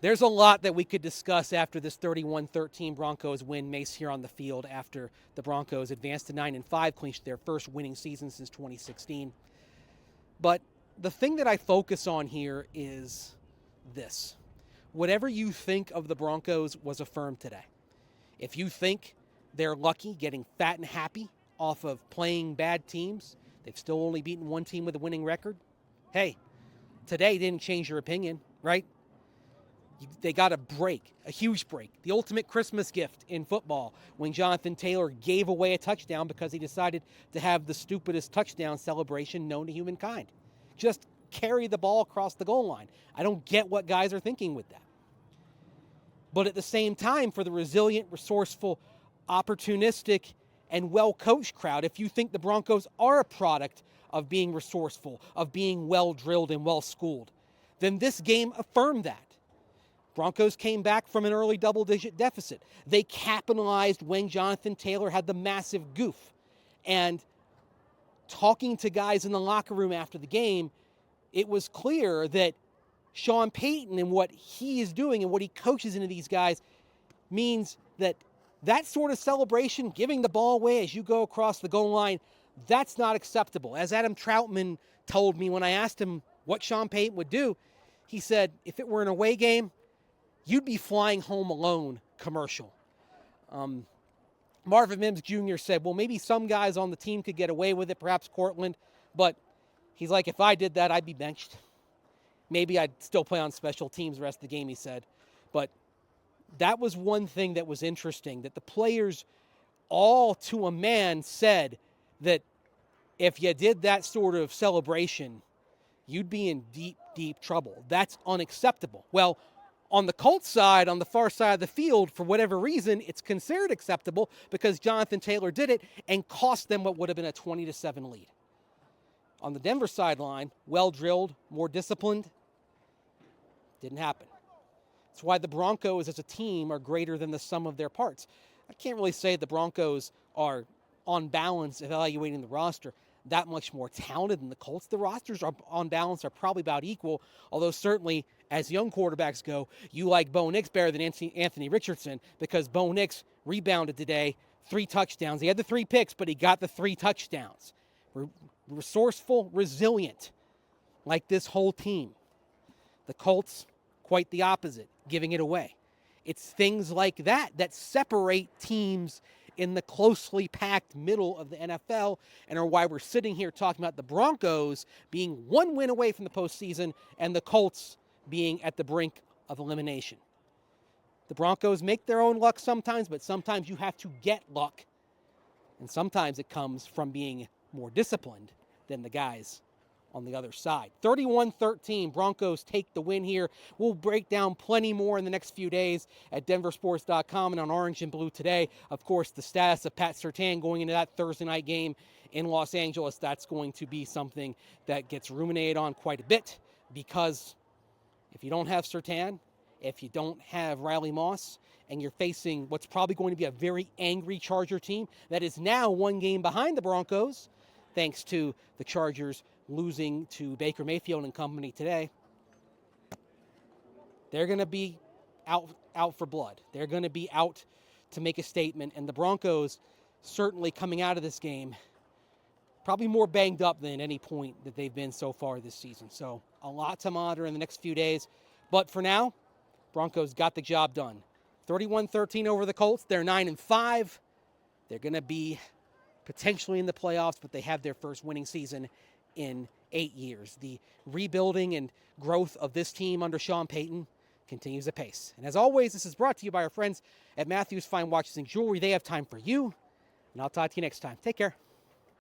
There's a lot that we could discuss after this 31-13 Broncos win. Mace here on the field after the Broncos advanced to 9-5, clinched their first winning season since 2016. But the thing that I focus on here is this. Whatever you think of the Broncos was affirmed today. If you think they're lucky getting fat and happy off of playing bad teams, they've still only beaten one team with a winning record. Hey, today didn't change your opinion, right? They got a break, a huge break, the ultimate Christmas gift in football when Jonathan Taylor gave away a touchdown because he decided to have the stupidest touchdown celebration known to humankind. Just carry the ball across the goal line. I don't get what guys are thinking with that. But at the same time, for the resilient, resourceful, opportunistic, and well-coached crowd, if you think the Broncos are a product of being resourceful, of being well-drilled and well-schooled, then this game affirmed that. Broncos came back from an early double-digit deficit. They capitalized when Jonathan Taylor had the massive goof. And talking to guys in the locker room after the game, it was clear that Sean Payton and what he is doing and what he coaches into these guys means that that sort of celebration, giving the ball away as you go across the goal line, that's not acceptable. As Adam Troutman told me when I asked him what Sean Payton would do, he said, if it were an away game, you'd be flying home alone commercial. Marvin Mims Jr. said, well, maybe some guys on the team could get away with it, perhaps Cortland, but he's like, if I did that, I'd be benched. Maybe I'd still play on special teams the rest of the game, he said. But that was one thing that was interesting, that the players all to a man said that if you did that sort of celebration, you'd be in deep, deep trouble. That's unacceptable. Well, on the Colts side, on the far side of the field, for whatever reason, it's considered acceptable because Jonathan Taylor did it and cost them what would have been a 20-7 lead. On the Denver sideline, well-drilled, more disciplined, didn't happen. That's why the Broncos as a team are greater than the sum of their parts. I can't really say the Broncos are, on balance, evaluating the roster, that much more talented than the Colts. The rosters are, on balance, are probably about equal, although certainly as young quarterbacks go, you like Bo Nix better than Anthony Richardson because Bo Nix rebounded today, 3 touchdowns. He had the 3 picks, but he got the 3 touchdowns. Resourceful, resilient, like this whole team. The Colts, quite the opposite, giving it away. It's things like that that separate teams in the closely packed middle of the NFL and are why we're sitting here talking about the Broncos being 1 win away from the postseason and the Colts being at the brink of elimination. The Broncos make their own luck sometimes, but sometimes you have to get luck. And sometimes it comes from being more disciplined than the guys on the other side. 31-13, Broncos take the win here. We'll break down plenty more in the next few days at denversports.com and on Orange and Blue today. Of course, the status of Pat Surtain going into that Thursday night game in Los Angeles, that's going to be something that gets ruminated on quite a bit because if you don't have Surtain, if you don't have Riley Moss, and you're facing what's probably going to be a very angry Charger team that is now 1 game behind the Broncos, thanks to the Chargers losing to Baker Mayfield and company today, they're going to be out for blood. They're going to be out to make a statement, and the Broncos certainly coming out of this game probably more banged up than at any point that they've been so far this season. So a lot to monitor in the next few days. But for now, Broncos got the job done. 31-13 over the Colts. They're 9-5. They're going to be potentially in the playoffs, but they have their first winning season in 8 years. The rebuilding and growth of this team under Sean Payton continues apace. And as always, this is brought to you by our friends at Matthews Fine Watches and Jewelry. They have time for you, and I'll talk to you next time. Take care.